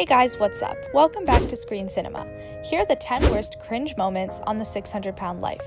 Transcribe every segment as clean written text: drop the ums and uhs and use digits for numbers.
Hey guys, what's up? Welcome back to Screen Cinema. Here are the 10 worst cringe moments on the 600-pound life.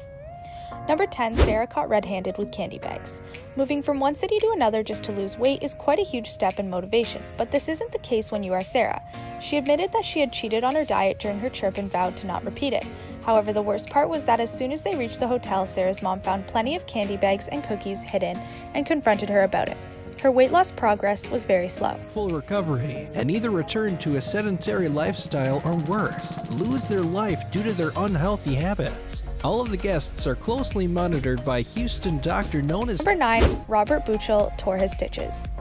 Number 10, Sarah caught red-handed with candy bags. Moving from one city to another just to lose weight is quite a huge step in motivation, but this isn't the case when you are Sarah. She admitted that she had cheated on her diet during her trip and vowed to not repeat it. However, the worst part was that as soon as they reached the hotel, Sarah's mom found plenty of candy bags and cookies hidden and confronted her about it. Her weight loss progress was very slow. Full recovery and either return to a sedentary lifestyle or worse, lose their life due to their unhealthy habits. All of the guests are closely monitored by Houston doctor known as Number 9, Robert Buchel tore his stitches.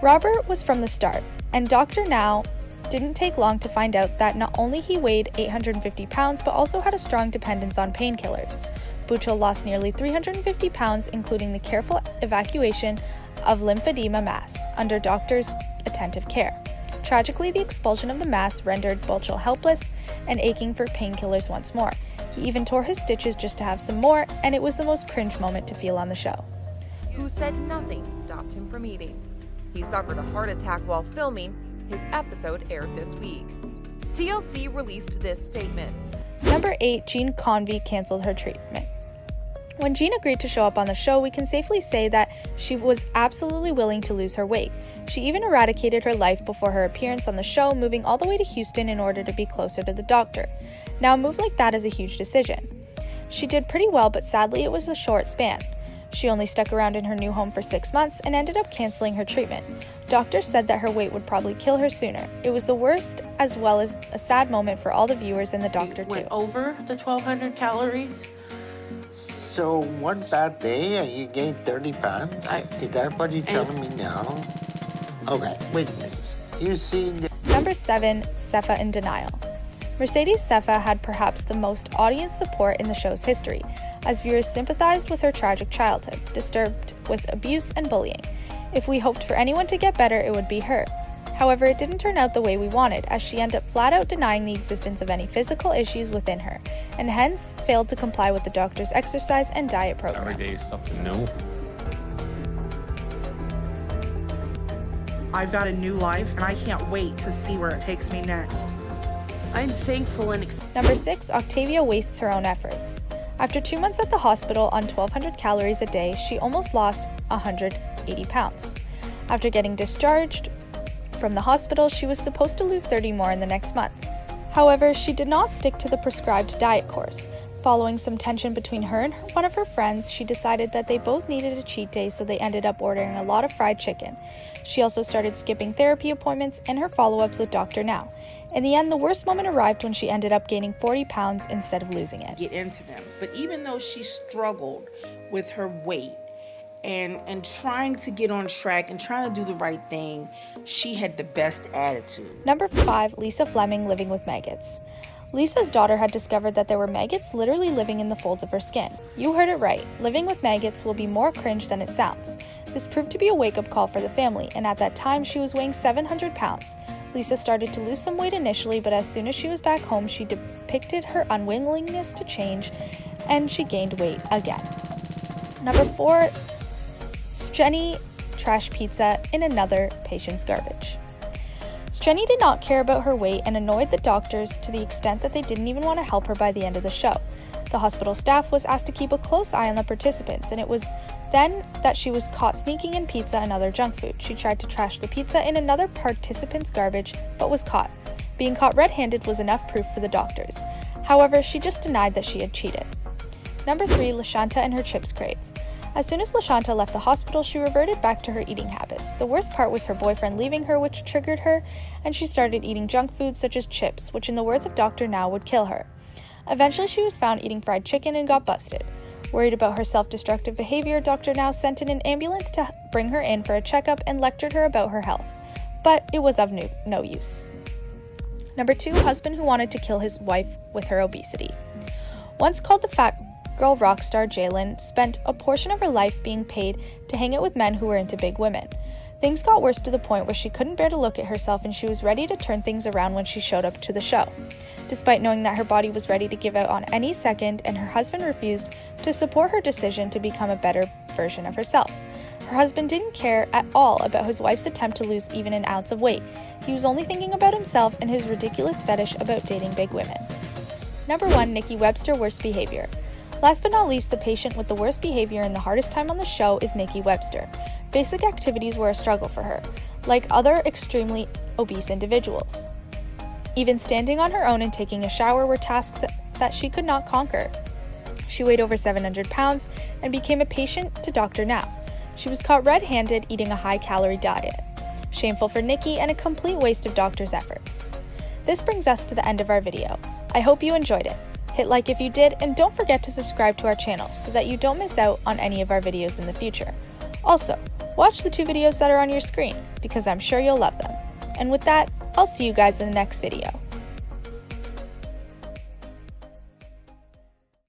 Robert was from the start, and Dr. Now didn't take long to find out that not only he weighed 850 pounds but also had a strong dependence on painkillers. Buchel lost nearly 350 pounds, including the careful evacuation of lymphedema mass under doctors' attentive care. Tragically, the expulsion of the mass rendered Buchel helpless and aching for painkillers once more. He even tore his stitches just to have some more, and it was the most cringe moment to feel on the show. Who said nothing stopped him from eating. He suffered a heart attack while filming. His episode aired this week. TLC released this statement. Number 8, Jean Convey canceled her treatment. When Jean agreed to show up on the show, we can safely say that she was absolutely willing to lose her weight. She even eradicated her life before her appearance on the show, moving all the way to Houston in order to be closer to the doctor. Now, a move like that is a huge decision. She did pretty well, but sadly it was a short span. She only stuck around in her new home for 6 months and ended up canceling her treatment. Doctors said that her weight would probably kill her sooner. It was the worst, as well as a sad moment for all the viewers and the doctor too. Went over the 1,200 calories. So one bad day and you gained 30 pounds? Is that what you're telling me now? Okay, wait a minute. You seen the... Number 7, Sefa in denial. Mercedes Sefa had perhaps the most audience support in the show's history, as viewers sympathized with her tragic childhood, disturbed with abuse and bullying. If we hoped for anyone to get better, it would be her. However, it didn't turn out the way we wanted, as she ended up flat out denying the existence of any physical issues within her, and hence failed to comply with the doctor's exercise and diet program. Every day is something new. I've got a new life, and I can't wait to see where it takes me next. I'm thankful and Number 6, Octavia wastes her own efforts. After 2 months at the hospital on 1,200 calories a day, she almost lost 180 pounds. After getting discharged from the hospital, she was supposed to lose 30 more in the next month. However, she did not stick to the prescribed diet course. Following some tension between her and one of her friends, she decided that they both needed a cheat day, so they ended up ordering a lot of fried chicken. She also started skipping therapy appointments and her follow-ups with Dr. Now. In the end, the worst moment arrived when she ended up gaining 40 pounds instead of losing it. get into them. But even though she struggled with her weight and trying to get on track and trying to do the right thing, she had the best attitude. Number 5, Lisa Fleming living with maggots. Lisa's daughter had discovered that there were maggots literally living in the folds of her skin. You heard it right. Living with maggots will be more cringe than it sounds. This proved to be a wake-up call for the family, and at that time she was weighing 700 pounds. Lisa started to lose some weight initially, but as soon as she was back home, she depicted her unwillingness to change, and she gained weight again. Number 4, Strenny trash pizza in another patient's garbage. Strenny did not care about her weight and annoyed the doctors to the extent that they didn't even want to help her by the end of the show. The hospital staff was asked to keep a close eye on the participants, and it was then that she was caught sneaking in pizza and other junk food. She tried to trash the pizza in another participant's garbage, but was caught. Being caught red-handed was enough proof for the doctors. However, she just denied that she had cheated. Number 3, Lashanta and her chips crave. As soon as Lashanta left the hospital, she reverted back to her eating habits. The worst part was her boyfriend leaving her, which triggered her, and she started eating junk food such as chips, which in the words of Dr. Now would kill her. Eventually, she was found eating fried chicken and got busted. Worried about her self-destructive behavior, Dr. Now sent in an ambulance to bring her in for a checkup and lectured her about her health. But it was of no use. Number 2, husband who wanted to kill his wife with her obesity. Once called the fat girl rock star, Jalen spent a portion of her life being paid to hang out with men who were into big women. Things got worse to the point where she couldn't bear to look at herself, and she was ready to turn things around when she showed up to the show. Despite knowing that her body was ready to give out on any second, and her husband refused to support her decision to become a better version of herself. Her husband didn't care at all about his wife's attempt to lose even an ounce of weight. He was only thinking about himself and his ridiculous fetish about dating big women. Number 1, Nikki Webster, worst behavior. Last but not least, the patient with the worst behavior and the hardest time on the show is Nikki Webster. Basic activities were a struggle for her, like other extremely obese individuals. Even standing on her own and taking a shower were tasks that she could not conquer. She weighed over 700 pounds and became a patient to Dr. Now. She was caught red-handed eating a high-calorie diet. Shameful for Nikki and a complete waste of doctors' efforts. This brings us to the end of our video. I hope you enjoyed it. Hit like if you did, and don't forget to subscribe to our channel so that you don't miss out on any of our videos in the future. Also, watch the 2 videos that are on your screen, because I'm sure you'll love them. And with that, I'll see you guys in the next video.